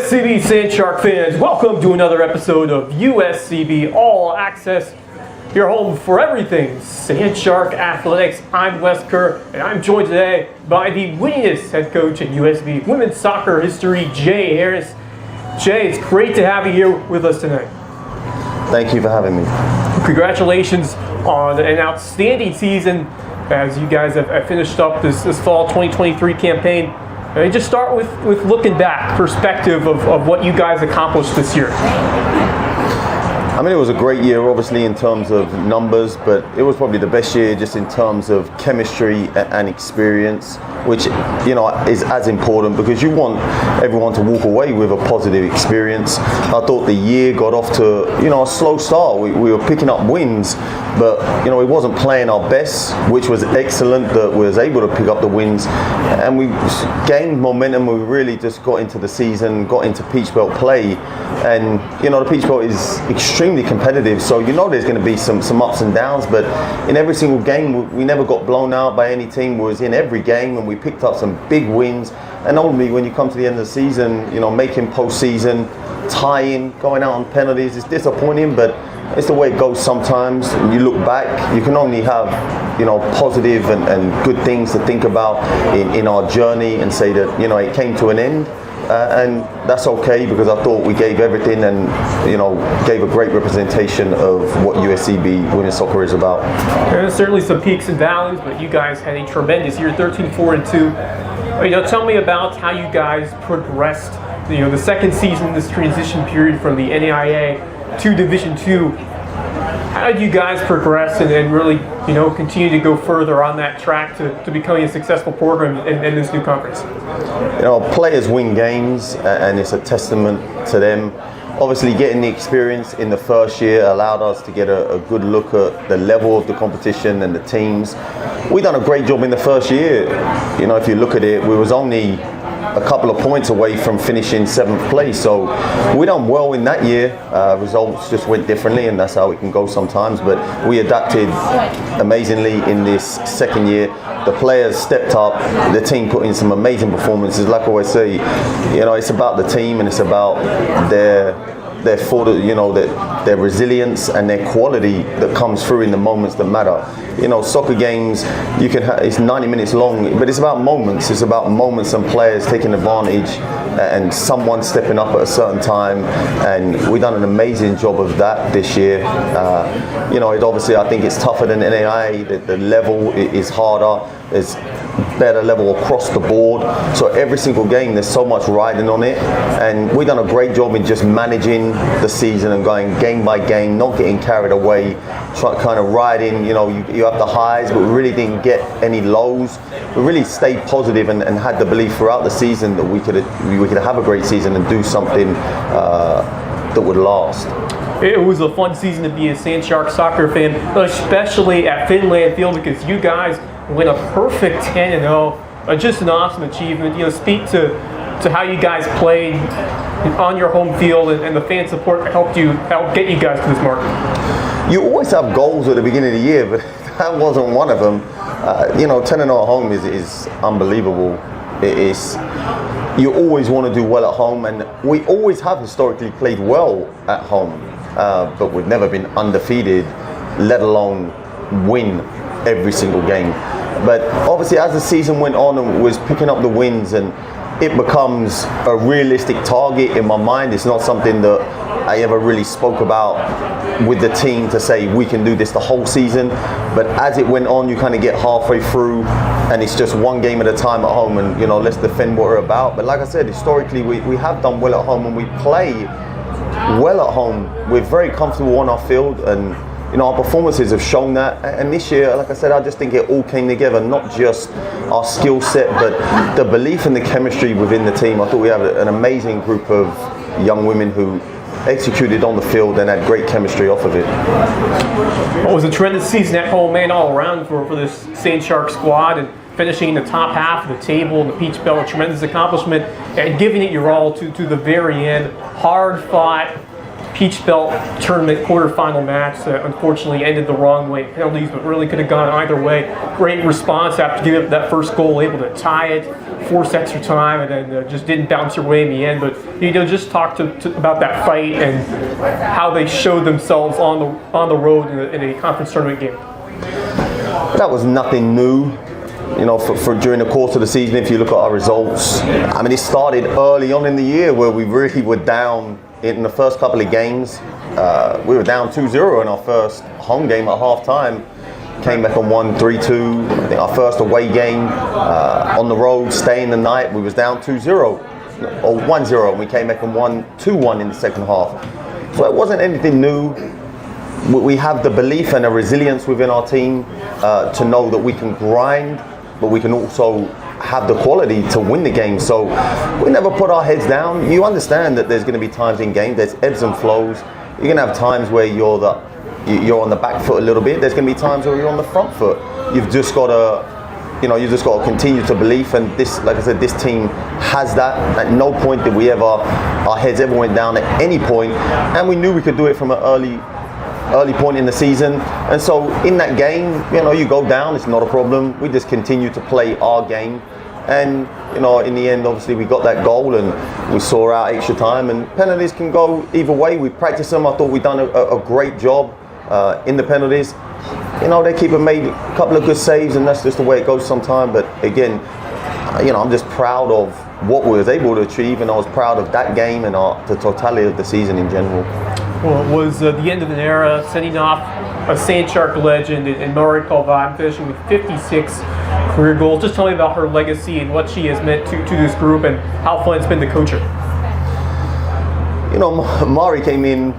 USCB Sand Shark fans, welcome to another episode of USCB All-Access, your home for everything Sand Shark athletics. I'm Wes Kerr, and I'm joined today by the winningest head coach in USCB women's soccer history, Jay Harris. Jay, it's great to have you here with us tonight. Thank you for having me. Congratulations on an outstanding season as you guys have finished up this fall 2023 campaign. Just start with looking back, perspective of what you guys accomplished this year. I mean, it was a great year, obviously, in terms of numbers, but it was probably the best year just in terms of chemistry and experience, which, you know, is as important because you want everyone to walk away with a positive experience. I thought the year got off to, a slow start. We were picking up wins, but, it wasn't playing our best, which was excellent that we was able to pick up the wins. And we gained momentum. We really just got into the season, got into Peach Belt play. And, the Peach Belt is extremely competitive, so there's going to be some ups and downs, but in every single game we never got blown out by any team. We was in every game and we picked up some big wins. And ultimately, when you come to the end of the season, making postseason, tying, going out on penalties, it's disappointing, but it's the way it goes sometimes. And you look back, you can only have positive and good things to think about in our journey and say that it came to an end. And that's okay because I thought we gave everything and gave a great representation of what USCB women's soccer is about. There's certainly some peaks and valleys, but you guys had a tremendous year, 13-4-2. Tell me about how you guys progressed. The second season in this transition period from the NAIA to Division II. How did you guys progress and really continue to go further on that track to becoming a successful program in this new conference? Players win games and it's a testament to them. Obviously, getting the experience in the first year allowed us to get a good look at the level of the competition and the teams. We done a great job in the first year. If you look at it, we was only a couple of points away from finishing 7th place, so we done well in that year. Results just went differently, and that's how it can go sometimes, but we adapted amazingly in this second year. The players stepped up, the team put in some amazing performances. Like I always say, it's about the team and it's about their resilience and their quality that comes through in the moments that matter. Soccer games, it's 90 minutes long, but it's about moments. It's about moments and players taking advantage and someone stepping up at a certain time. And we've done an amazing job of that this year. Obviously, I think it's tougher than NAIA. The level is harder. There's better level across the board. So every single game, there's so much riding on it. And we've done a great job in just managing the season and going game by game, not getting carried away, kind of riding. You have the highs, but we really didn't get any lows. We really stayed positive and had the belief throughout the season that we could have a great season and do something that would last. It was a fun season to be a Sand Shark soccer fan, especially at Finland Field, because you guys went a perfect 10-0. Just an awesome achievement. Speak to how you guys played on your home field and the fan support that helped get you guys to this mark. You always have goals at the beginning of the year, but that wasn't one of them. 10-0 at home is unbelievable. You always want to do well at home, and we always have historically played well at home, but we've never been undefeated, let alone win every single game. But obviously, as the season went on and was picking up the wins, and it becomes a realistic target in my mind. It's not something that I ever really spoke about with the team to say we can do this the whole season. But as it went on, you kind of get halfway through and it's just one game at a time at home, and let's defend what we're about. But like I said, historically we have done well at home and we play well at home. We're very comfortable on our field, and our performances have shown that. And this year, like I said, I just think it all came together, not just our skill set, but the belief and the chemistry within the team. I thought we had an amazing group of young women who executed on the field and had great chemistry off of it. It was a tremendous season at home and all around for this Sand Shark squad, and finishing in the top half of the table in the Peach Belt, a tremendous accomplishment, and giving it your all to the very end. Hard fought, Peach Belt tournament quarterfinal match that unfortunately ended the wrong way. Penalties, but really could have gone either way. Great response after giving up that first goal, able to tie it, force extra time, and then just didn't bounce your way in the end. But just talk about that fight and how they showed themselves on the road in a conference tournament game. That was nothing new. For during the course of the season, if you look at our results, I mean, it started early on in the year where we really were down in the first couple of games. We were down 2-0 in our first home game at halftime. Came back and won 3-2. I think our first away game on the road, staying the night, we was down 2-0 or 1-0, and we came back and won 2-1 in the second half. So it wasn't anything new. We have the belief and a resilience within our team to know that we can grind, but we can also have the quality to win the game. So we never put our heads down. You understand that there's going to be times in games, there's ebbs and flows. You're going to have times where you're on the back foot a little bit. There's going to be times where you're on the front foot. You've just got to continue to believe. And this, like I said, this team has that. At no point did our heads ever went down at any point. And we knew we could do it from an early point in the season. And so in that game, you go down, it's not a problem. We just continue to play our game. And in the end, obviously we got that goal and we saw out extra time, and penalties can go either way. We practiced them. I thought we'd done a great job in the penalties. Their keeper made a couple of good saves, and that's just the way it goes sometimes. But again, I'm just proud of what we was able to achieve, and I was proud of that game and the totality of the season in general. Well, it was the end of an era, sending off a Sand Shark legend in Mari Colvin, finishing with 56 career goals. Just tell me about her legacy and what she has meant to this group and how fun it's been to coach her. Mari came in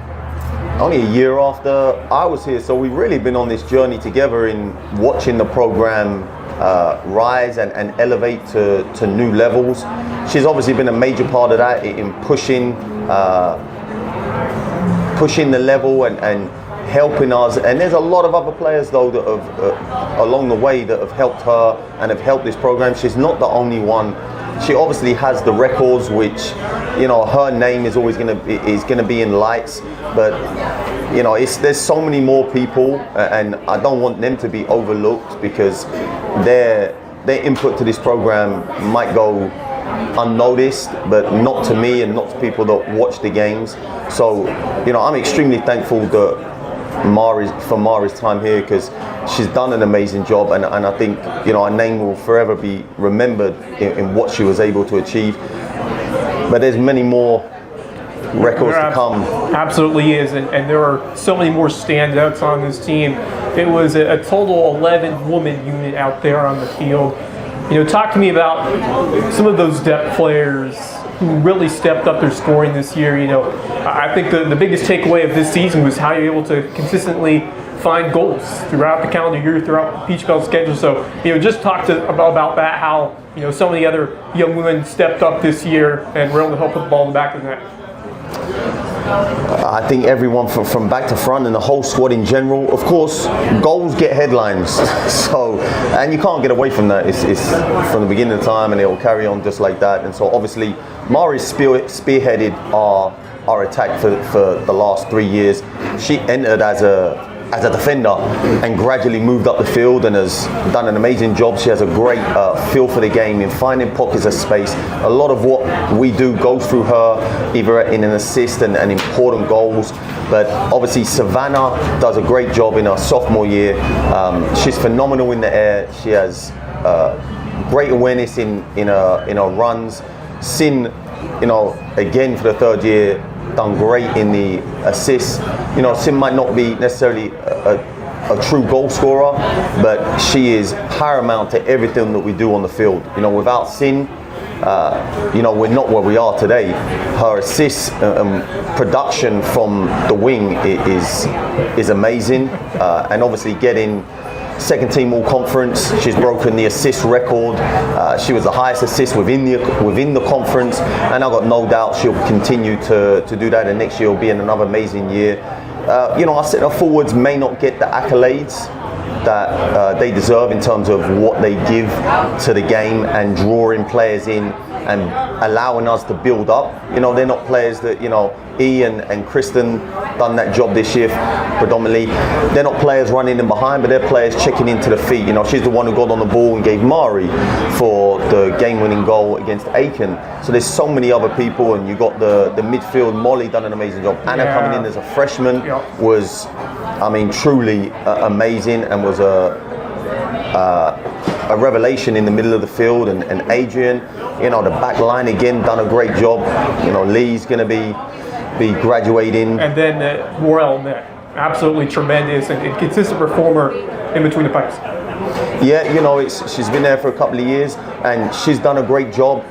only a year after I was here, so we've really been on this journey together in watching the program rise and elevate to new levels. She's obviously been a major part of that in pushing the level and helping us. And there's a lot of other players though that have along the way that have helped her and have helped this program. She's not the only one. She obviously has the records, which her name is always going to be in lights. But there's so many more people, and I don't want them to be overlooked because their input to this program might go unnoticed, but not to me and not to people that watch the games. So I'm extremely thankful for Mari's time here, because she's done an amazing job, and I think her name will forever be remembered in what she was able to achieve. But there's many more records to come. Absolutely is, and there are so many more standouts on this team. It was a total 11-woman unit out there on the field. Talk to me about some of those depth players who really stepped up their scoring this year. I think the biggest takeaway of this season was how you're able to consistently find goals throughout the calendar year, throughout the Peach Belt schedule. So, just talk about that, how, so many other young women stepped up this year and were able to help put the ball in the back of the net. I think everyone from back to front and the whole squad in general, of course, goals get headlines. So, and you can't get away from that. It's from the beginning of time, and it will carry on just like that. And so obviously, Mari's spearheaded our attack for the last 3 years. She entered as a defender and gradually moved up the field and has done an amazing job. She has a great feel for the game in finding pockets of space. A lot of what we do goes through her, either in an assist and important goals. But obviously Savannah does a great job in her sophomore year. She's phenomenal in the air. She has great awareness in her runs. Sin, again for the third year, done great in the assists. Sin might not be necessarily a true goal scorer, but she is paramount to everything that we do on the field. Without Sin, we're not where we are today. Her assists and production from the wing is amazing, and obviously getting second team all conference. She's broken the assist record. She was the highest assist within the conference, and I've got no doubt she'll continue to do that, and next year will be another amazing year. Our centre forwards may not get the accolades that they deserve in terms of what they give to the game and drawing players in and allowing us to build up. You know, they're not players that, you know, E and Kristen done that job this year predominantly. They're not players running in behind, but they're players checking into the feet. You know, she's the one who got on the ball and gave Mari for the game-winning goal against Aiken. So there's so many other people, and you got the midfield. Molly done an amazing job. Anna coming in as a freshman was, I mean, truly amazing, and was a revelation in the middle of the field. And Adrian, you know, the back line again done a great job. You know, Lee's going to be graduating. And then Morel, absolutely tremendous and consistent performer in between the pipes. Yeah, you know, she's been there for a couple of years, and she's done a great job.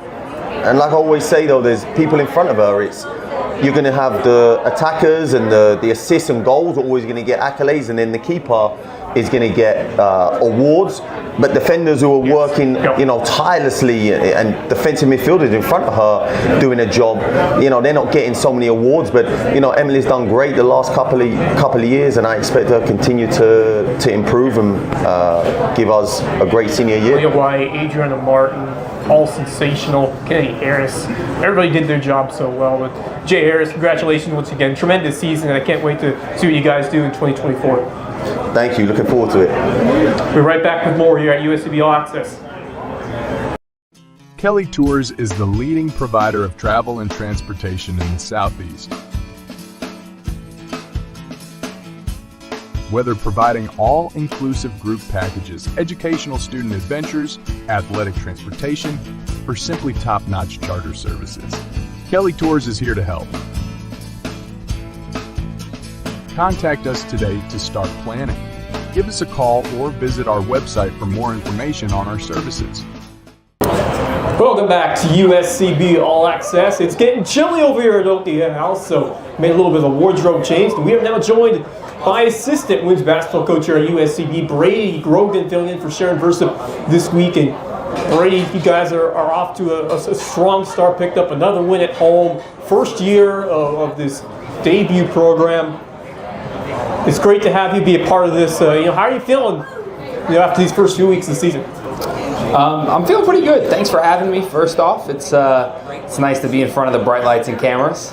And like I always say, though, there's people in front of her. You're going to have the attackers, and the assists and goals are always going to get accolades, and then the keeper is going to get awards. But defenders who are working, you know, tirelessly, and defensive midfielders in front of her doing a job, you know, they're not getting so many awards. But you know, Emily's done great the last couple of years, and I expect her to continue to improve and give us a great senior year. Leah White, Adriana Martin, all sensational. Kenny Harris, everybody did their job so well. But Jay Harris, congratulations once again. Tremendous season, and I can't wait to see what you guys do in 2024. Thank you. Looking forward to it. We're right back with more here at USCB All-Access. Kelly Tours is the leading provider of travel and transportation in the Southeast. Whether providing all-inclusive group packages, educational student adventures, athletic transportation, or simply top-notch charter services, Kelly Tours is here to help. Contact us today to start planning. Give us a call or visit our website for more information on our services. Welcome back to USCB All-Access. It's getting chilly over here at Okatie Ale House, so made a little bit of a wardrobe change. We are now joined by assistant women's basketball coach here at USCB, Brady Grogden, filling in for Sharon Versyp this week. And Brady, you guys are off to a strong start, picked up another win at home. First year of this debut program. It's great to have you be a part of this. You know, how are you feeling, you know, after these first few weeks of the season? I'm feeling pretty good. Thanks for having me. First off, it's nice to be in front of the bright lights and cameras.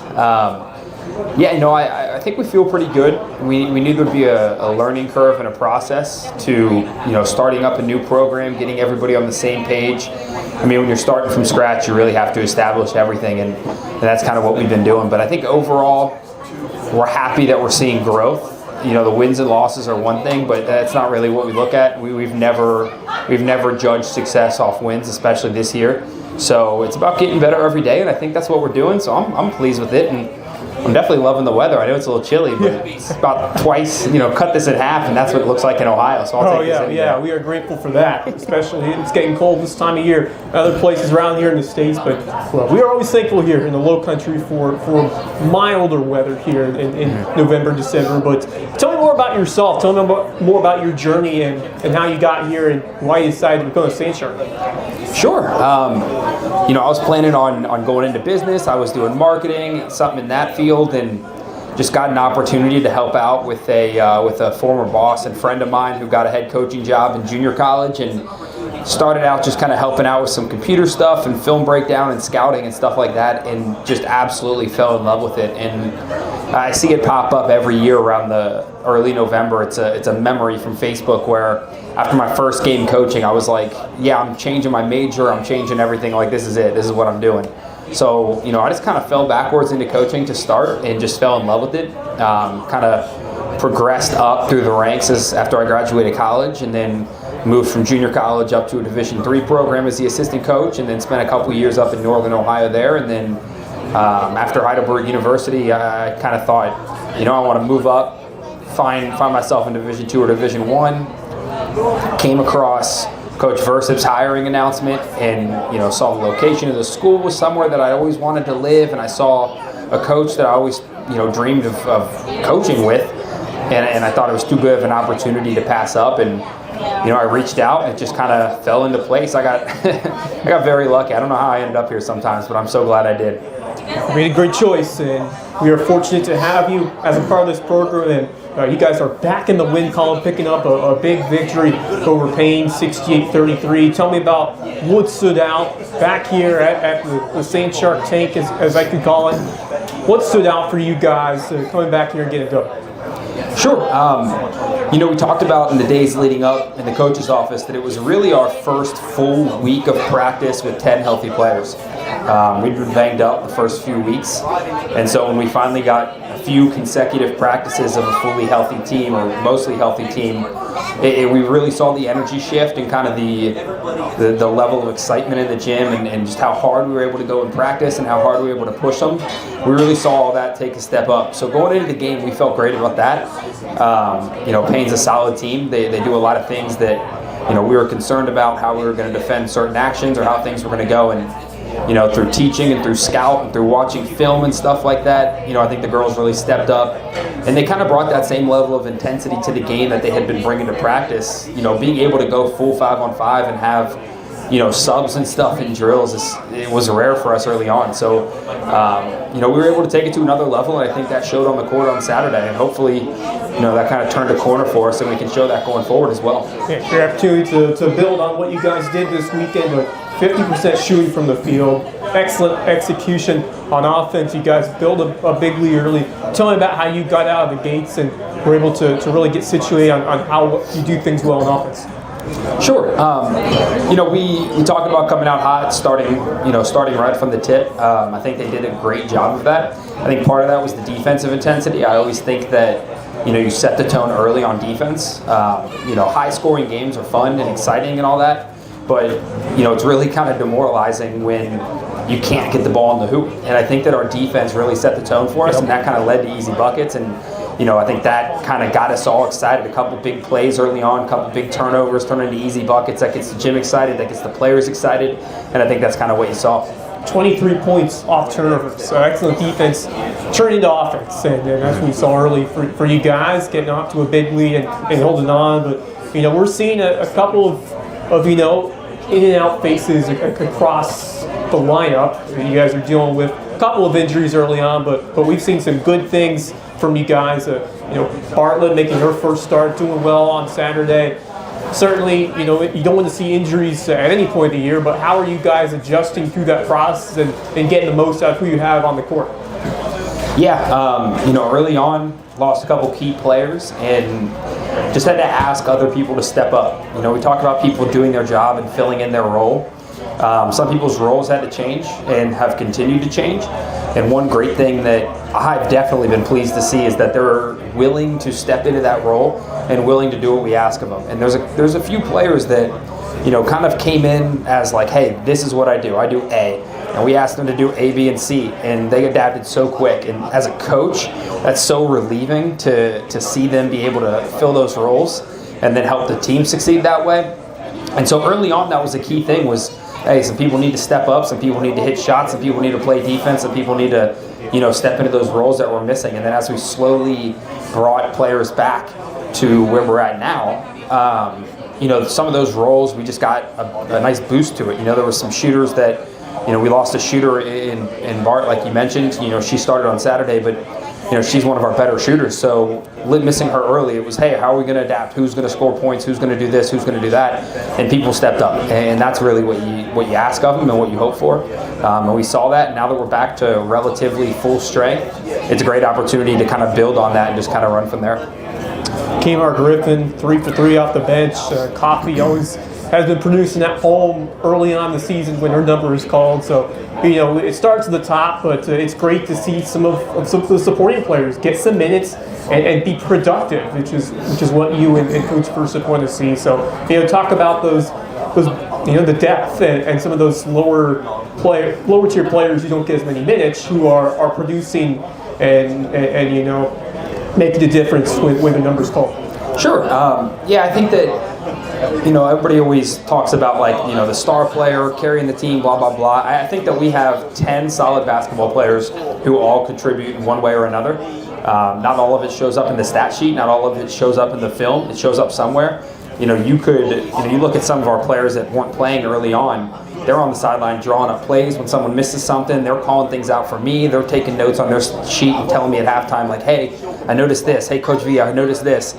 Yeah, you know, I think we feel pretty good. We knew there'd be a learning curve and a process to, you know, starting up a new program, getting everybody on the same page. I mean, when you're starting from scratch, you really have to establish everything, and that's kind of what we've been doing. But I think overall, we're happy that we're seeing growth. You know, the wins and losses are one thing, but that's not really what we look at. We've never judged success off wins, especially this year. So it's about getting better every day, and I think that's what we're doing. So I'm pleased with it, and I'm definitely loving the weather. I know it's a little chilly, but it's about twice, you know, cut this in half, and that's what it looks like in Ohio. So I'll take this in. Yeah, we are grateful for that. Especially it's getting cold this time of year. Other places around here in the States, but well, we are always thankful here in the Low Country for milder weather here in November, December. But tell me more about yourself. Tell me more about your journey and how you got here and why you decided to become a Sand Shark. Sure. You know, I was planning on going into business. I was doing marketing, something in that field, and just got an opportunity to help out with a former boss and friend of mine who got a head coaching job in junior college, and started out just kind of helping out with some computer stuff and film breakdown and scouting and stuff like that, and just absolutely fell in love with it. And I see it pop up every year around the early November. It's a memory from Facebook where after my first game coaching, I was like, yeah, I'm changing my major, I'm changing everything, like this is it, this is what I'm doing. So, you know, I just kind of fell backwards into coaching to start and just fell in love with it. Kind of progressed up through the ranks after I graduated college, and then moved from junior college up to a Division III program as the assistant coach, and then spent a couple years up in Northern Ohio there. And then after Heidelberg University, I kind of thought, you know, I want to move up, find myself in Division II or Division I. Came across Coach Versyp's hiring announcement, and, you know, saw the location of the school was somewhere that I always wanted to live, and I saw a coach that I always, you know, dreamed of coaching with. and I thought it was too good of an opportunity to pass up. And I reached out and it just kind of fell into place. I got I got very lucky. I don't know how I ended up here sometimes, but I'm so glad I did. You made a great choice, and we are fortunate to have you as a part of this program. And you guys are back in the win column, picking up a big victory over Payne, 68-33. Tell me about what stood out back here at the Sand Shark tank, as I could call it. What stood out for you guys coming back here and getting it done? Sure. We talked about in the days leading up in the coach's office that it was really our first full week of practice with 10 healthy players. We'd been banged up the first few weeks, and so when we finally got a few consecutive practices of a fully healthy team, or mostly healthy team, we really saw the energy shift and kind of the level of excitement in the gym, and just how hard we were able to go in practice and how hard we were able to push them. We really saw all that take a step up. So going into the game, we felt great about that. Payne's a solid team. They do a lot of things that we were concerned about, how we were going to defend certain actions or how things were going to go, and through teaching and through scout and through watching film and stuff like that, I think the girls really stepped up, and they kind of brought that same level of intensity to the game that they had been bringing to practice. Being able to go full 5-on-5 and have subs and stuff in drills, it was rare for us early on. So, we were able to take it to another level, and I think that showed on the court on Saturday. And hopefully, that kind of turned a corner for us, and we can show that going forward as well. Yeah, your opportunity to build on what you guys did this weekend, but 50% shooting from the field, excellent execution on offense. You guys built a big lead early. Tell me about how you got out of the gates and were able to really get situated on how you do things well in offense. Sure. We talked about coming out hot, starting right from the tip. I think they did a great job of that. I think part of that was the defensive intensity. I always think that you set the tone early on defense. High-scoring games are fun and exciting and all that, but it's really kind of demoralizing when you can't get the ball in the hoop. And I think that our defense really set the tone for us, and that kind of led to easy buckets. And I think that kind of got us all excited. A couple big plays early on, a couple big turnovers turn into easy buckets. That gets the gym excited, that gets the players excited, and I think that's kind of what you saw. 23 points off turnovers, so excellent defense turned into offense, and that's what we saw early for you guys, getting off to a big lead and holding on. But we're seeing a couple of in and out faces across the lineup. You guys are dealing with a couple of injuries early on, but we've seen some good things from you guys. Bartlett making her first start, doing well on Saturday. Certainly, you don't want to see injuries at any point of the year, but how are you guys adjusting through that process and getting the most out of who you have on the court? Yeah, early on, lost a couple key players and just had to ask other people to step up. We talked about people doing their job and filling in their role. Some people's roles had to change and have continued to change. And one great thing that I've definitely been pleased to see is that they're willing to step into that role and willing to do what we ask of them. And there's a few players that, kind of came in as like, hey, this is what I do. I do A. And we asked them to do A, B, and C. And they adapted so quick. And as a coach, that's so relieving to see them be able to fill those roles and then help the team succeed that way. And so early on, that was the key thing was, hey, some people need to step up, some people need to hit shots, some people need to play defense, some people need to, step into those roles that we're missing. And then as we slowly brought players back to where we're at now, some of those roles, we just got a nice boost to it. There were some shooters that, we lost a shooter in Bart, like you mentioned. She started on Saturday, but she's one of our better shooters. So missing her early, it was, hey, how are we going to adapt? Who's going to score points? Who's going to do this? Who's going to do that? And people stepped up, and that's really what you ask of them and what you hope for. And we saw that. Now that we're back to relatively full strength, it's a great opportunity to kind of build on that and just kind of run from there. Kmart Griffin, 3 for 3 off the bench. Coffee always has been producing at home early on in the season when her number is called. So, it starts at the top, but it's great to see some of the supporting players get some minutes and be productive, which is what you and Coach Versyp want to see. So, talk about those the depth and some of those lower tier players who don't get as many minutes who are producing and making a difference when the number's called. Sure. I think that everybody always talks about the star player carrying the team, blah, blah, blah. I think that we have 10 solid basketball players who all contribute in one way or another. Not all of it shows up in the stat sheet. Not all of it shows up in the film. It shows up somewhere. You look at some of our players that weren't playing early on. They're on the sideline drawing up plays. When someone misses something, they're calling things out for me. They're taking notes on their sheet and telling me at halftime, like, hey, I noticed this. Hey, Coach V, I noticed this.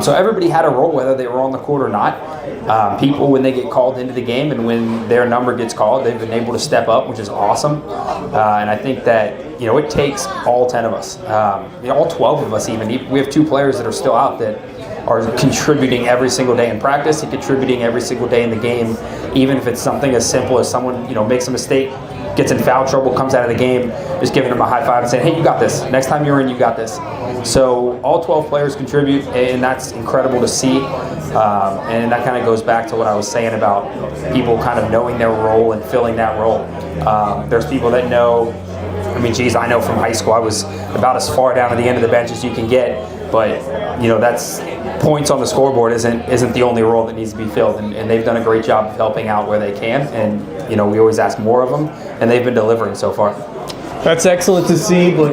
So everybody had a role, whether they were on the court or not. People, when they get called into the game and when their number gets called, they've been able to step up, which is awesome. And I think that, it takes all 10 of us, all 12 of us even. We have 2 players that are still out that are contributing every single day in practice and contributing every single day in the game, even if it's something as simple as someone, makes a mistake, gets in foul trouble, comes out of the game, just giving them a high five and saying, hey, you got this. Next time you're in, you got this. So all 12 players contribute, and that's incredible to see. And that kind of goes back to what I was saying about people kind of knowing their role and filling that role. There's people that know, I know from high school I was about as far down to the end of the bench as you can get, but that's points on the scoreboard isn't the only role that needs to be filled, and they've done a great job of helping out where they can, and we always ask more of them, and they've been delivering so far. That's excellent to see, but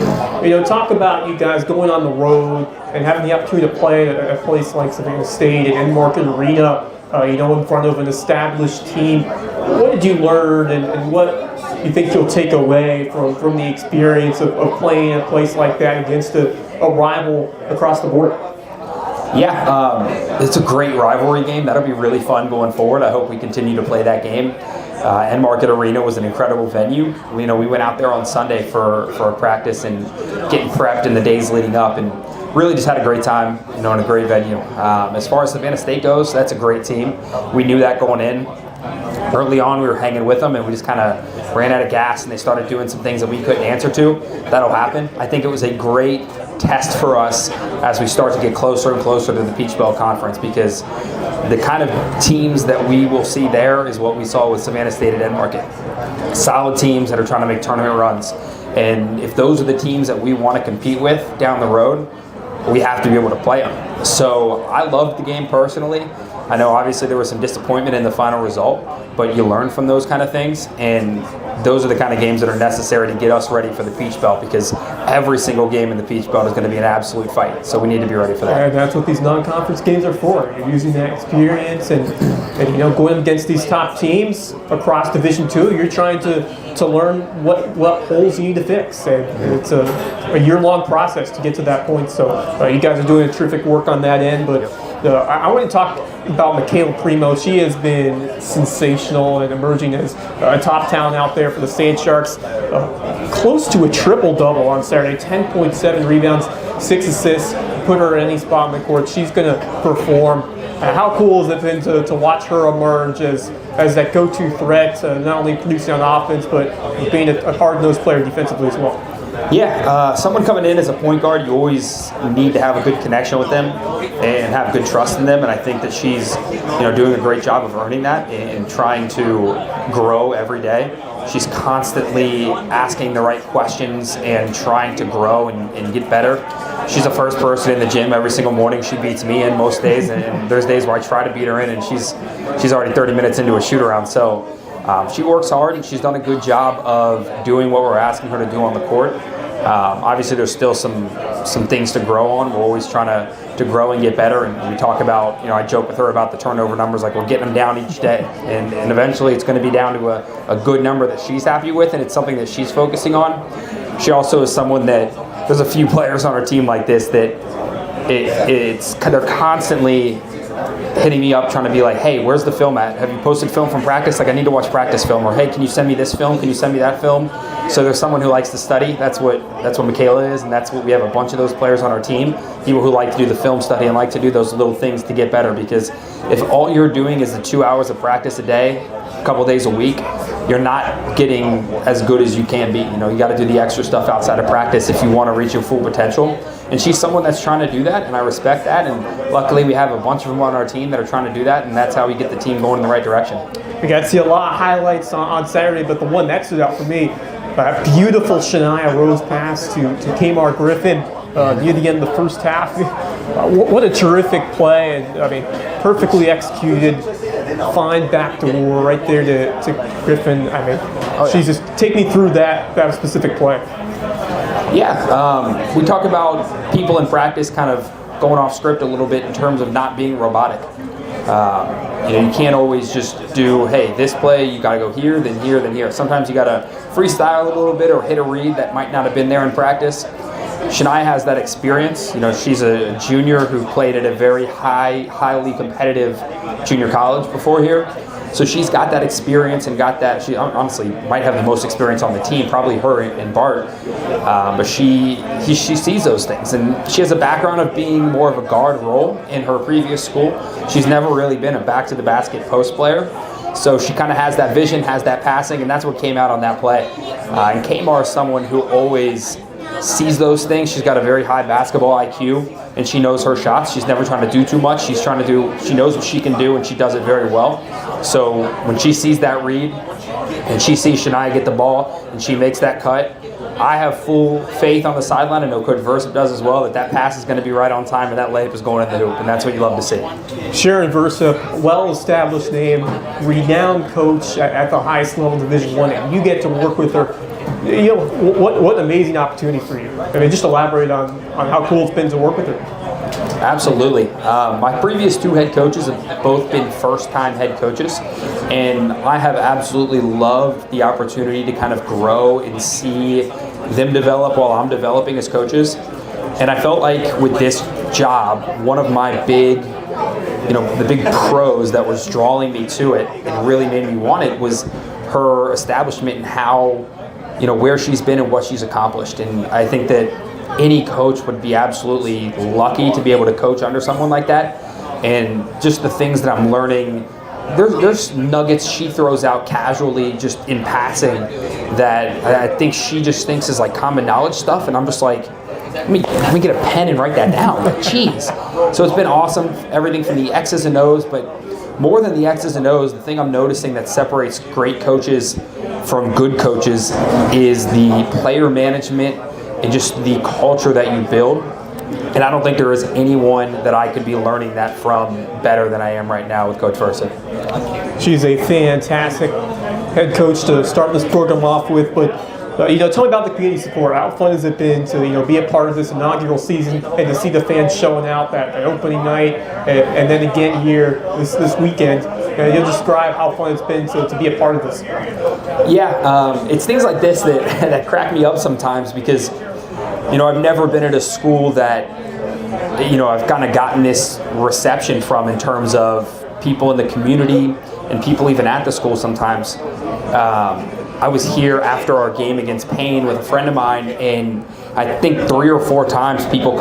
talk about you guys going on the road and having the opportunity to play at a place like Savannah State and Market Arena, in front of an established team. What did you learn, and what you think you'll take away from the experience of playing at a place like that against a rival across the border? Yeah, it's a great rivalry game. That'll be really fun going forward. I hope we continue to play that game. And Market Arena was an incredible venue. We went out there on Sunday for a practice and getting prepped in the days leading up, and really just had a great time, in a great venue. As far as Savannah State goes, that's a great team. We knew that going in. Early on, we were hanging with them, and we just kind of ran out of gas, and they started doing some things that we couldn't answer to. That'll happen. I think it was a great test for us as we start to get closer and closer to the Peach Belt Conference, because the kind of teams that we will see there is what we saw with Savannah State at Market. Solid teams that are trying to make tournament runs. And if those are the teams that we want to compete with down the road, we have to be able to play them. So I loved the game personally. I know obviously there was some disappointment in the final result, but you learn from those kind of things, and those are the kind of games that are necessary to get us ready for the Peach Belt, because every single game in the Peach Belt is going to be an absolute fight, so we need to be ready for that. And that's what these non-conference games are for. You're using that experience and going against these top teams across Division II, you're trying to learn what holes you need to fix, and it's a year-long process to get to that point. So you guys are doing terrific work on that end, but I want to talk about Michaela Primo. She has been sensational and emerging as a top talent out there for the Sand Sharks. Close to a triple-double on Saturday, 10.7 rebounds, 6 assists. Put her in any spot in the court, she's going to perform. How cool has it been to watch her emerge as that go-to threat, not only producing on offense, but being a hard-nosed player defensively as well? Yeah, someone coming in as a point guard, you always need to have a good connection with them and have good trust in them. And I think that she's, doing a great job of earning that and trying to grow every day. She's constantly asking the right questions and trying to grow and get better. She's the first person in the gym every single morning. She beats me in most days, and there's days where I try to beat her in, and she's already 30 minutes into a shoot-around. So she works hard, and she's done a good job of doing what we're asking her to do on the court. Obviously, there's still some things to grow on. We're always trying to grow and get better. And we talk about, I joke with her about the turnover numbers, like we're getting them down each day. And eventually it's going to be down to a good number that she's happy with, and it's something that she's focusing on. She also is someone that, there's a few players on our team like this that they're constantly hitting me up trying to be like, hey, where's the film at? Have you posted film from practice? Like, I need to watch practice film. Or, hey, can you send me this film? Can you send me that film? So there's someone who likes to study. That's what Michaela is, and that's what we have a bunch of those players on our team, people who like to do the film study and like to do those little things to get better, because if all you're doing is the 2 hours of practice a day, a couple days a week, you're not getting as good as you can be. You got to do the extra stuff outside of practice if you want to reach your full potential. And she's someone that's trying to do that, and I respect that. And luckily, we have a bunch of them on our team that are trying to do that, and that's how we get the team going in the right direction. We got to see a lot of highlights on Saturday, but the one that stood out for me, beautiful Shania Rose pass to Kmar Griffin near the end of the first half. What a terrific play, and perfectly executed. Fine backdoor right there to Griffin. She's just take me through that specific play. Yeah, we talk about people in practice kind of going off script a little bit in terms of not being robotic. You can't always just do, hey, this play, you got to go here, then here, then here. Sometimes you got to freestyle a little bit or hit a read that might not have been there in practice. Shania has that experience. She's a junior who played at a very highly competitive junior college before here. So she's got that experience and got that. She honestly might have the most experience on the team, probably her and Bart. But she sees those things, and she has a background of being more of a guard role in her previous school. She's never really been a back to the basket post player. So she kind of has that vision, has that passing, and that's what came out on that play. And Kmar is someone who always sees those things. She's got a very high basketball IQ, and she knows her shots. She's never trying to do too much. She knows what she can do, and she does it very well. So when she sees that read, and she sees Shania get the ball, and she makes that cut, I have full faith on the sideline, and I know Coach Versyp does as well, that pass is going to be right on time, and that layup is going in the hoop, and that's what you love to see. Sharon Versyp, well-established name, renowned coach at the highest level, Division I, and you get to work with her. What an amazing opportunity for you. Just elaborate on how cool it's been to work with her. Absolutely. My previous two head coaches have both been first-time head coaches, and I have absolutely loved the opportunity to kind of grow and see them develop while I'm developing as coaches. And I felt like with this job, one of my the big pros that was drawing me to it and really made me want it was her establishment and how, where she's been and what she's accomplished. And I think that any coach would be absolutely lucky to be able to coach under someone like that. And just the things that I'm learning, there's nuggets she throws out casually just in passing that I think she just thinks is like common knowledge stuff. And I'm just like, let me get a pen and write that down. Like, jeez. So it's been awesome, everything from the X's and O's, but more than the X's and O's, the thing I'm noticing that separates great coaches from good coaches is the player management and just the culture that you build. And I don't think there is anyone that I could be learning that from better than I am right now with Coach Versyp. She's a fantastic head coach to start this program off with, but tell me about the community support. How fun has it been to be a part of this inaugural season and to see the fans showing out that opening night and then again here this weekend? You'll describe how fun it's been to be a part of this. Yeah, it's things like this that crack me up sometimes because I've never been at a school that I've kind of gotten this reception from in terms of people in the community and people even at the school sometimes. I was here after our game against Payne with a friend of mine, and I think 3 or 4 times people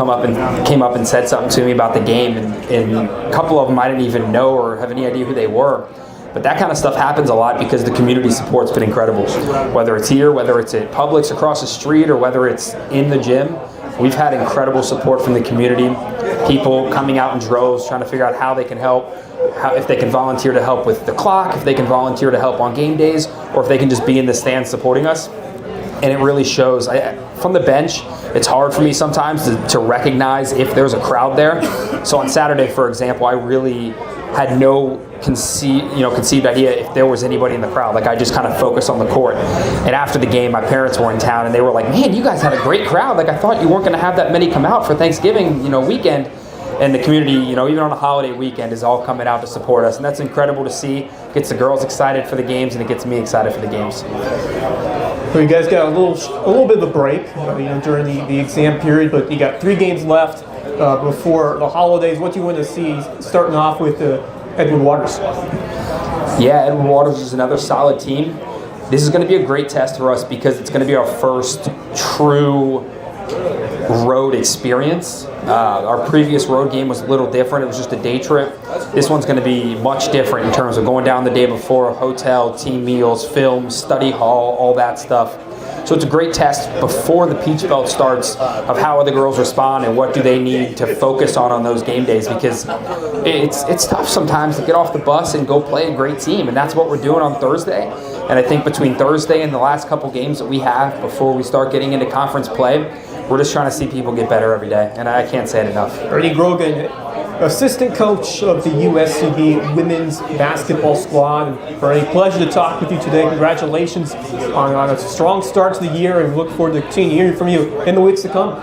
came up and said something to me about the game, and a couple of them I didn't even know or have any idea who they were. But that kind of stuff happens a lot because the community support's been incredible. Whether it's here, whether it's at Publix across the street, or whether it's in the gym, we've had incredible support from the community. People coming out in droves trying to figure out how they can help, if they can volunteer to help with the clock, if they can volunteer to help on game days, or if they can just be in the stands supporting us. And it really shows. From the bench, it's hard for me sometimes to recognize if there's a crowd there. So on Saturday, for example, I really had no conceived idea if there was anybody in the crowd. Like, I just kind of focused on the court. And after the game, my parents were in town, and they were like, "Man, you guys had a great crowd. Like, I thought you weren't going to have that many come out for Thanksgiving, weekend." And the community, even on a holiday weekend, is all coming out to support us, and that's incredible to see. It gets the girls excited for the games, and it gets me excited for the games. So you guys got a little bit of a break, during the exam period, but you got 3 games left before the holidays. What do you want to see starting off with Edward Waters? Yeah, Edward Waters is another solid team. This is going to be a great test for us because it's going to be our first true road experience. Our previous road game was a little different. It was just a day trip. This one's going to be much different in terms of going down the day before, hotel, team meals, film, study hall, all that stuff. So it's a great test before the Peach Belt starts of how the girls respond and what do they need to focus on those game days, because it's tough sometimes to get off the bus and go play a great team, and that's what we're doing on Thursday. And I think between Thursday and the last couple games that we have before we start getting into conference play, we're just trying to see people get better every day, and I can't say it enough. Ernie Grogan assistant coach of the USCB women's basketball squad. And for a pleasure to talk with you today. Congratulations on a strong start to the year, and we look forward to continuing hearing from you in the weeks to come.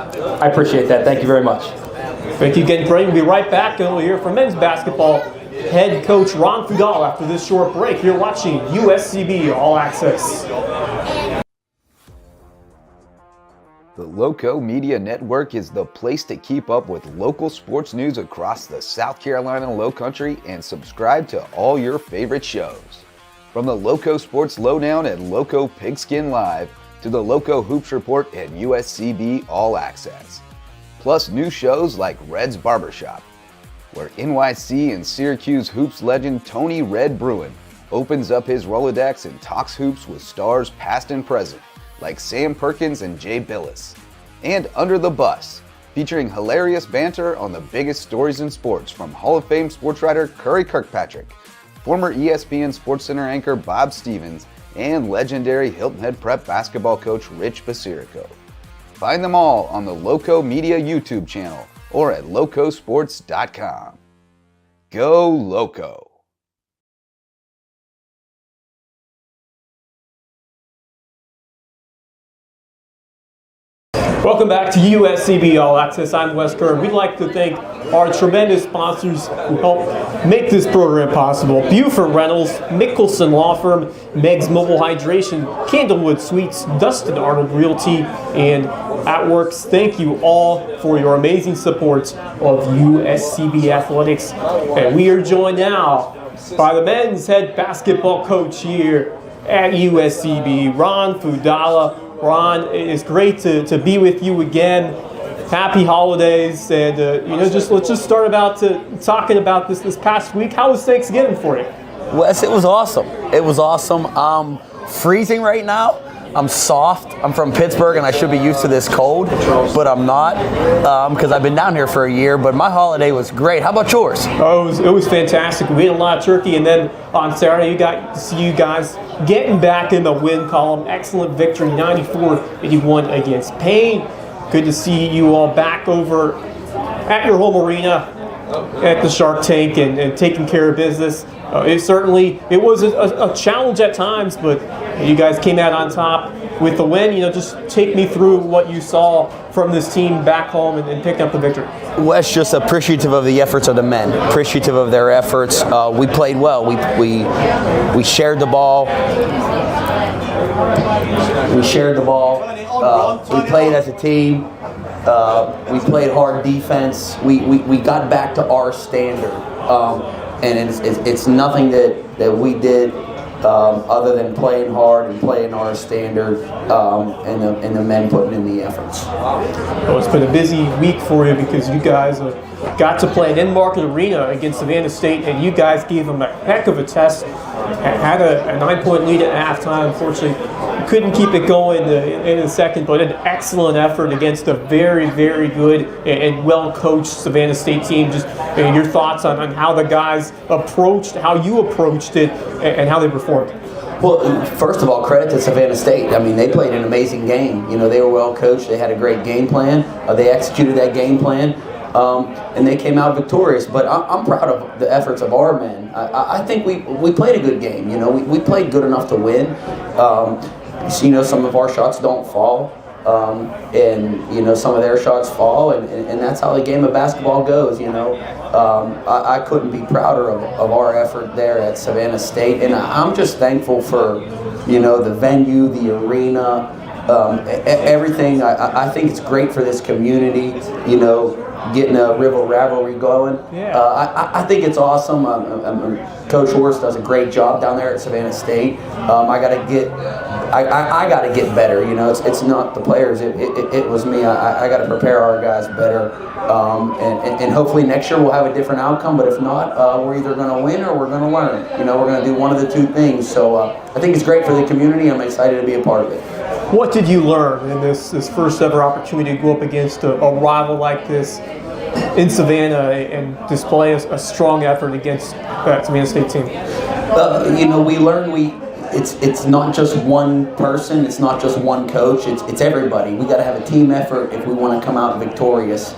I appreciate that. Thank you very much. Thank you again, Brady. We'll be right back, and we'll hear from men's basketball head coach Ron Fudala after this short break. You're watching USCB All-Access. The Loco Media Network is the place to keep up with local sports news across the South Carolina Lowcountry and subscribe to all your favorite shows. From the Loco Sports Lowdown and Loco Pigskin Live to the Loco Hoops Report and USCB All-Access. Plus new shows like Red's Barbershop, where NYC and Syracuse hoops legend Tony Red Bruin opens up his Rolodex and talks hoops with stars past and present, like Sam Perkins and Jay Billis. And Under the Bus, featuring hilarious banter on the biggest stories in sports from Hall of Fame sports writer Curry Kirkpatrick, former ESPN SportsCenter anchor Bob Stevens, and legendary Hilton Head Prep basketball coach Rich Basirico. Find them all on the Loco Media YouTube channel or at locosports.com. Go Loco! Welcome back to USCB All-Access. I'm Wes Kerr. We'd like to thank our tremendous sponsors who help make this program possible. Buford Reynolds, Mickelson Law Firm, Meg's Mobile Hydration, Candlewood Suites, Dustin Arnold Realty, and AtWorks. Thank you all for your amazing support of USCB Athletics. And we are joined now by the men's head basketball coach here at USCB, Ron Fudala. Ron, it's great to be with you again. Happy holidays, and let's just start about talking about this past week. How was Thanksgiving for you? Wes, it was awesome. It was awesome. I'm freezing right now. I'm soft. I'm from Pittsburgh, and I should be used to this cold, but I'm not because I've been down here for a year. But my holiday was great. How about yours? Oh, it was fantastic. We ate a lot of turkey, and then on Saturday, you got to see you guys getting back in the win column. Excellent victory, 94-81 against Payne. Good to see you all back over at your home arena at the Shark Tank and taking care of business. It was a challenge at times, but you guys came out on top with the win. Just take me through what you saw from this team back home and picking up the victory. Wes, just appreciative of the efforts of the men, appreciative of their efforts. We played well. We shared the ball. We played as a team. We played hard defense. We got back to our standard. And it's nothing that we did other than playing hard and playing our standard and the men putting in the efforts. Well, it's been a busy week for you because you guys got to play an in-market arena against Savannah State, and you guys gave them a heck of a test. Had a 9-point lead at halftime. Unfortunately, couldn't keep it going in the second, but an excellent effort against a very, very good and well-coached Savannah State team. Just your thoughts on how the guys how you approached it, and how they performed. Well, first of all, credit to Savannah State. I mean, they played an amazing game. They were well coached. They had a great game plan. They executed that game plan, and they came out victorious. But I'm proud of the efforts of our men. I think we played a good game. We played good enough to win. Some of our shots don't fall, and some of their shots fall, and that's how the game of basketball goes. I couldn't be prouder of our effort there at Savannah State, and I'm just thankful for the venue, the arena, everything. I think it's great for this community. Getting a rivalry going. Yeah. I think it's awesome. Coach Horst does a great job down there at Savannah State. I gotta get better. It's not the players. It was me. I gotta prepare our guys better. And hopefully next year we'll have a different outcome. But if not, we're either gonna win or we're gonna learn. We're gonna do one of the two things. So I think it's great for the community. I'm excited to be a part of it. What did you learn in this first ever opportunity to go up against a rival like this in Savannah and display a strong effort against that Savannah State team? We learned it's not just one person, it's not just one coach, it's everybody. We got to have a team effort if we want to come out victorious.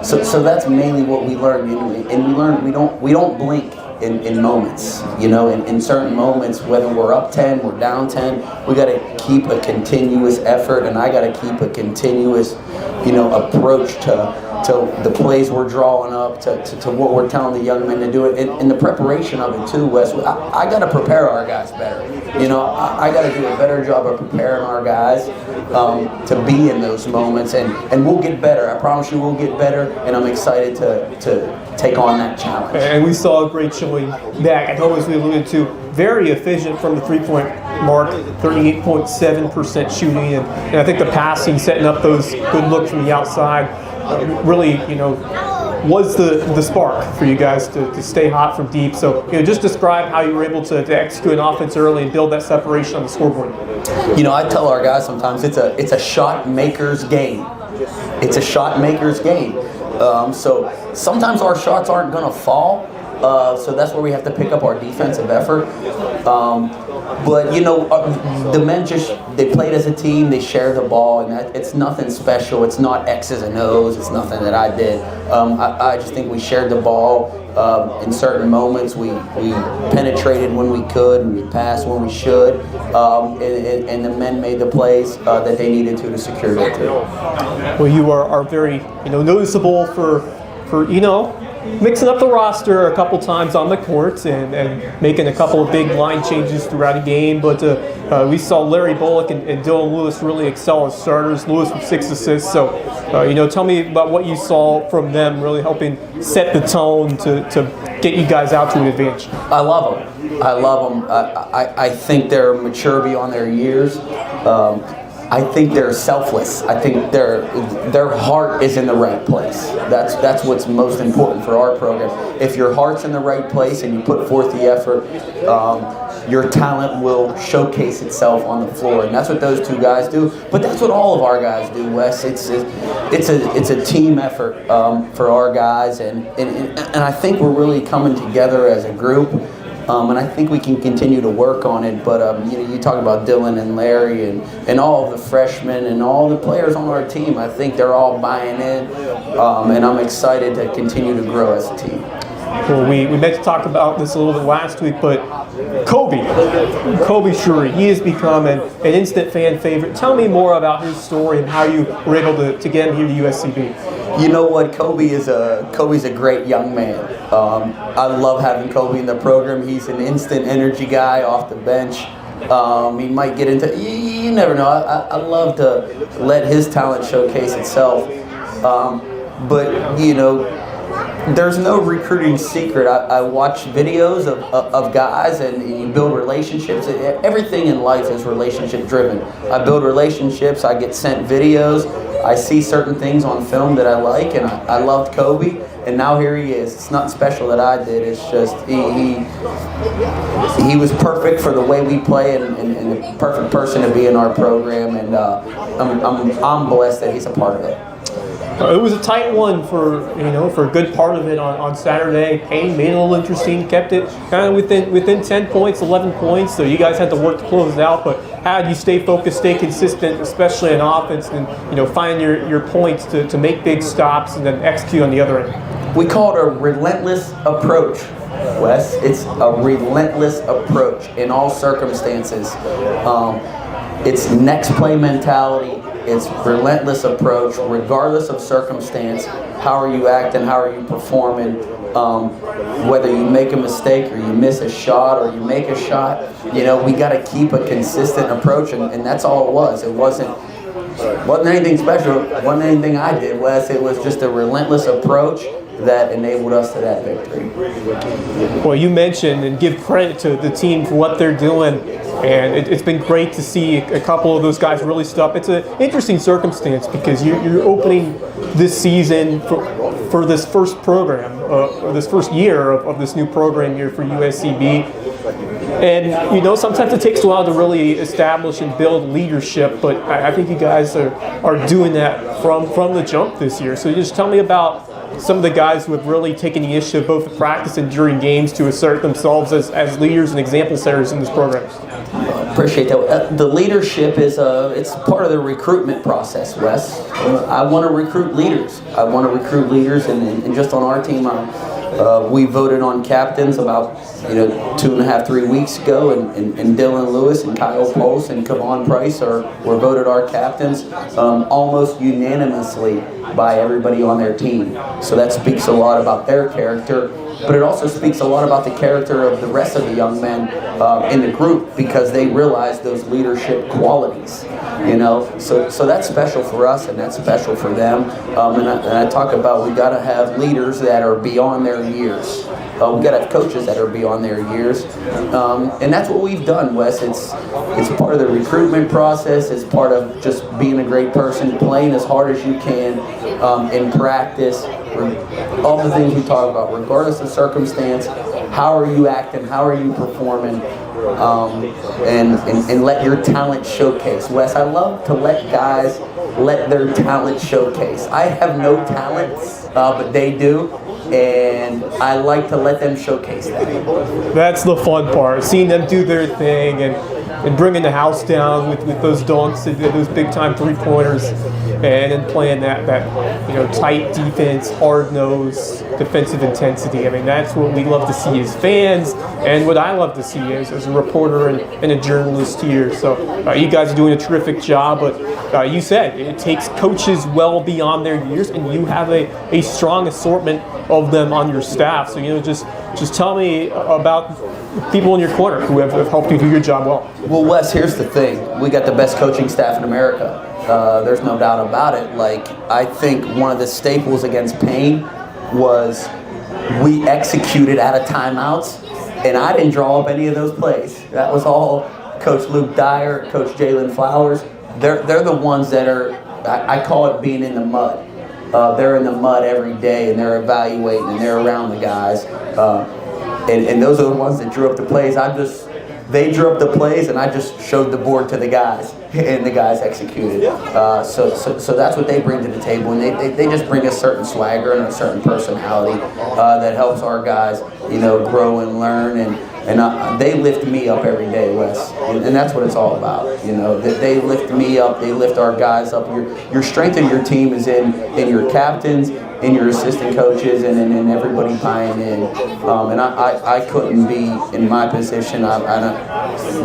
So that's mainly what we learned, and we learned we don't blink in moments, in certain moments, whether we're up 10, we're down 10, we got to keep a continuous effort, and I got to keep a continuous, approach to the plays we're drawing up, to what we're telling the young men to do it, and the preparation of it too, Wes. I got to prepare our guys better. I got to do a better job of preparing our guys to be in those moments, and we'll get better. I promise you we'll get better, and I'm excited to take on that challenge. And we saw a great showing back. I know, as we alluded to, very efficient from the three-point mark, 38.7% shooting, and I think the passing, setting up those good looks from the outside, really, was the spark for you guys to stay hot from deep. So, just describe how you were able to execute an offense early and build that separation on the scoreboard. I tell our guys sometimes it's a shot maker's game. It's a shot maker's game. So sometimes our shots aren't going to fall. So that's where we have to pick up our defensive effort. But the men they played as a team. They shared the ball, and it's nothing special. It's not X's and O's. It's nothing that I did. I just think we shared the ball in certain moments. We penetrated when we could, and we passed when we should. And the men made the plays that they needed to secure victory. Well, you are very noticeable for mixing up the roster a couple times on the court and making a couple of big line changes throughout the game. But we saw Larry Bullock and Dylan Lewis really excel as starters. Lewis with 6 assists. So, tell me about what you saw from them, really helping set the tone to get you guys out to an advantage. I love them. I think they're mature beyond their years. I think they're selfless. I think their heart is in the right place. That's what's most important for our program. If your heart's in the right place and you put forth the effort, your talent will showcase itself on the floor, and that's what those two guys do. But that's what all of our guys do, Wes. It's a team effort for our guys, and I think we're really coming together as a group. And I think we can continue to work on it. But you talk about Dylan and Larry and all of the freshmen and all the players on our team. I think they're all buying in, and I'm excited to continue to grow as a team. Well, we meant to talk about this a little bit last week, but Kobe Shuri, he has become an instant fan favorite. Tell me more about his story and how you were able to get him here to USCB. You know what? Kobe's a great young man. I love having Kobe in the program. He's an instant energy guy off the bench. He might get into, you never know. I love to let his talent showcase itself. But there's no recruiting secret. I watch videos of guys, and you build relationships. Everything in life is relationship driven. I build relationships. I get sent videos. I see certain things on film that I like, and I loved Kobe, and now here he is. It's nothing special that I did. It's just he was perfect for the way we play, and the perfect person to be in our program, and I'm blessed that he's a part of it. It was a tight one for a good part of it on Saturday. Payne made it a little interesting, kept it kind of within 10 points, 11 points. So you guys had to work to close it out. But how do you stay focused, stay consistent, especially in offense, and find your points to make big stops and then execute on the other end? We call it a relentless approach, Wes. It's a relentless approach in all circumstances. It's next play mentality. It's relentless approach, regardless of circumstance. How are you acting? How are you performing? Whether you make a mistake or you miss a shot or you make a shot, we got to keep a consistent approach, and that's all it was. It wasn't anything special. It wasn't anything I did, Wes. It was just a relentless approach that enabled us to that victory. Well, you mentioned and give credit to the team for what they're doing. And it's been great to see a couple of those guys really step up. It's an interesting circumstance because you're opening this season for this first program, or this first year of this new program here for USCB. And, sometimes it takes a while to really establish and build leadership, but I think you guys are doing that from the jump this year. So just tell me about some of the guys who have really taken the initiative both in practice and during games to assert themselves as leaders and example setters in this program. appreciate that. The leadership is it's part of the recruitment process, Wes. I want to recruit leaders. And just on our team, we voted on captains about 2.5, 3 weeks ago, and Dylan Lewis and Kyle Pulse and Kevon Price were voted our captains almost unanimously by everybody on their team. So that speaks a lot about their character, but it also speaks a lot about the character of the rest of the young men in the group, because they realize those leadership qualities. So that's special for us, and that's special for them. And I talk about, we got to have leaders that are beyond their years. We got to have coaches that are beyond their years, and that's what we've done, Wes. It's part of the recruitment process. It's part of just being a great person, playing as hard as you can in practice. All the things we talk about, regardless of circumstance. How are you acting? How are you performing? And let your talent showcase. Wes, I love to let guys let their talent showcase. I have no talents, but they do. And I like to let them showcase that. That's the fun part, seeing them do their thing and bringing the house down with those dunks and those big time 3-pointers, and then playing that tight defense, hard-nosed defensive intensity. I mean, that's what we love to see as fans, and what I love to see as a reporter and a journalist here. So you guys are doing a terrific job, but you said it takes coaches well beyond their years, and you have a strong assortment of them on your staff. So just tell me about people in your corner who have helped you do your job well. Well, Wes, here's the thing. We got the best coaching staff in America. There's no doubt about it. I think one of the staples against Payne was we executed out of timeouts, and I didn't draw up any of those plays. That was all Coach Luke Dyer, Coach Jalen Flowers. They're the ones that are, I call it being in the mud. They're in the mud every day, and they're evaluating, and they're around the guys. And those are the ones that drew up the plays. They drew up the plays, and I just showed the board to the guys, and the guys executed. So that's what they bring to the table, and they just bring a certain swagger and a certain personality that helps our guys, grow and learn, and they lift me up every day, Wes, and that's what it's all about. They lift me up, they lift our guys up. Your strength in your team is in your captains, in your assistant coaches, and in everybody buying in. And I couldn't be in my position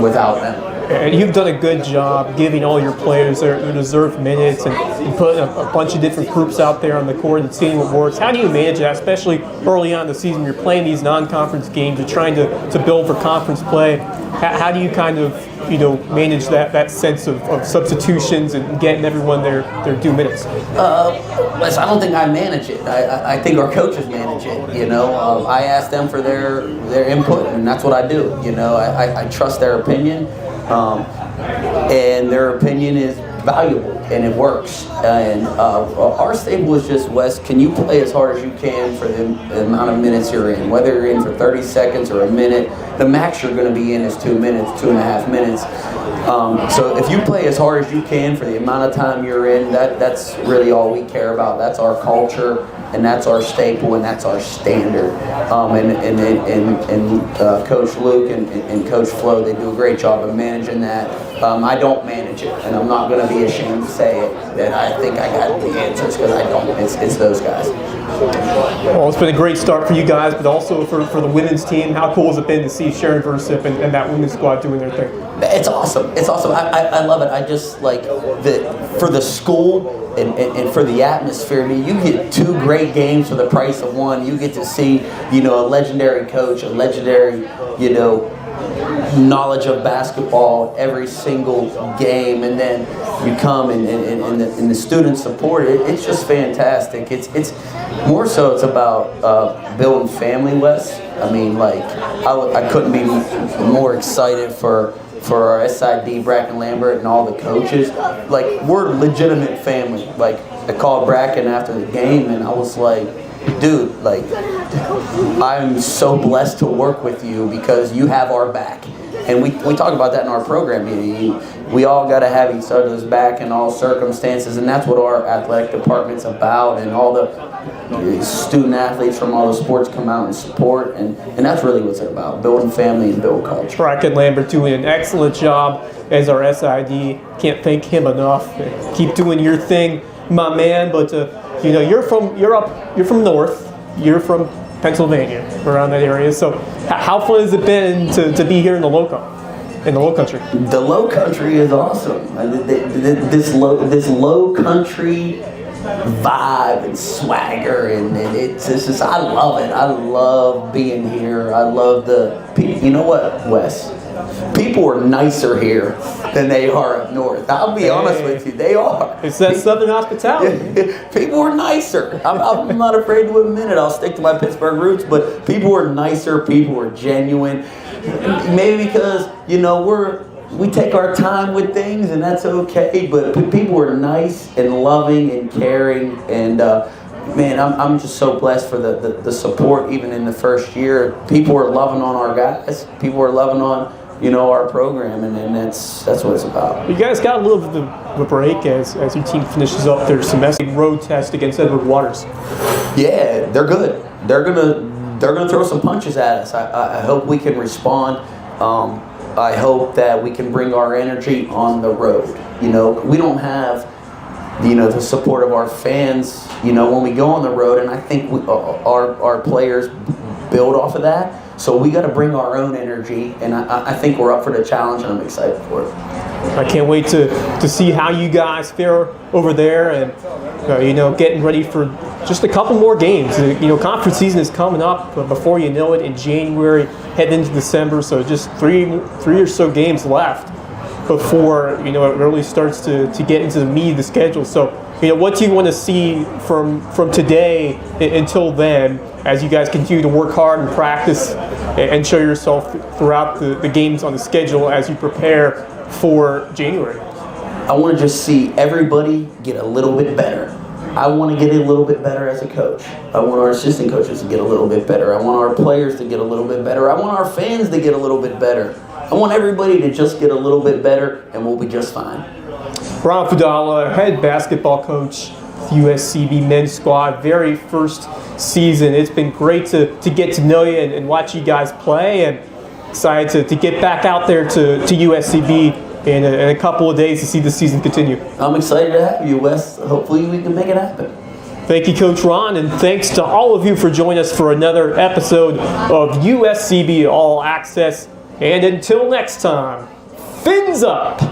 without them. And you've done a good job giving all your players their deserved minutes and putting a bunch of different groups out there on the court and seeing what works. How do you manage that, especially early on in the season? You're playing these non-conference games, you're trying to build for conference play. How do you kind of manage that sense of substitutions and getting everyone their due minutes? Wes, I don't think I manage it. I think our coaches manage it. I ask them for their input, and that's what I do. I trust their opinion. And their opinion is valuable, and it works. And our staple is just, Wes, can you play as hard as you can for the amount of minutes you're in? Whether you're in for 30 seconds or a minute, the max you're going to be in is 2 minutes, 2.5 minutes. So if you play as hard as you can for the amount of time you're in, that's really all we care about. That's our culture, and that's our staple, and that's our standard. And Coach Luke and Coach Flo, they do a great job of managing that. I don't manage it, and I'm not going to be ashamed to say it, that I think I got the answers, because I don't. It's those guys. Well, it's been a great start for you guys, but also for the women's team. How cool has it been to see Sharon Versyp and that women's squad doing their thing? It's awesome. It's awesome. I love it. I just like for the school and for the atmosphere. I mean, you get 2 great games for the price of one. You get to see, a legendary coach, a legendary, knowledge of basketball every single game, and then you come and the students support it. It's just fantastic. It's more so it's about building family, Wes. I mean, I couldn't be more excited for our SID, Bracken Lambert, and all the coaches. We're a legitimate family. I called Bracken after the game, and I was like, dude, I'm so blessed to work with you because you have our back. And we talk about that in our program meeting. We all got to have each other's back in all circumstances, and that's what our athletic department's about, and all the student athletes from all the sports come out and support, and that's really what it's about, building family and build culture. Bracken Lambert doing an excellent job as our SID. Can't thank him enough. Keep doing your thing, my man. But you're from North. You're from Pennsylvania, around that area. So how fun has it been to be here in the Low Country? The Low Country is awesome. This low country vibe and swagger, and it's just, I love it. I love being here. I love you know what, Wes? People are nicer here than they are up north. I'll be honest with you, they are. It's that Southern hospitality. People are nicer. I'm not afraid to admit it. I'll stick to my Pittsburgh roots, but people are nicer. People are genuine. Maybe because, we take our time with things, and that's okay, but people are nice and loving and caring, and man, I'm just so blessed for the support even in the first year. People are loving on our guys. People are loving on, our program, and that's what it's about. You guys got a little bit of a break as your team finishes up their semester road test against Edward Waters. Yeah, they're good. They're gonna throw some punches at us. I hope we can respond. I hope that we can bring our energy on the road. We don't have, the support of our fans, when we go on the road, and I think our players build off of that. So we got to bring our own energy, and I think we're up for the challenge, and I'm excited for it. I can't wait to see how you guys fare over there, and getting ready for just a couple more games. Conference season is coming up, but before you know it, in January, heading into December, so just three or so games left before it really starts to get into the meat of the schedule. So what do you want to see from today until then, as you guys continue to work hard and practice and show yourself throughout the games on the schedule as you prepare for January? I want to just see everybody get a little bit better. I want to get a little bit better as a coach. I want our assistant coaches to get a little bit better. I want our players to get a little bit better. I want our fans to get a little bit better. I want everybody to just get a little bit better, and we'll be just fine. Ron Fudala, head basketball coach, USCB men's squad, very first season. It's been great to get to know you and watch you guys play, and excited to get back out there to USCB in a couple of days to see the season continue. I'm excited to have you, Wes. Hopefully we can make it happen. Thank you, Coach Ron, and thanks to all of you for joining us for another episode of USCB All Access. And until next time, fins up!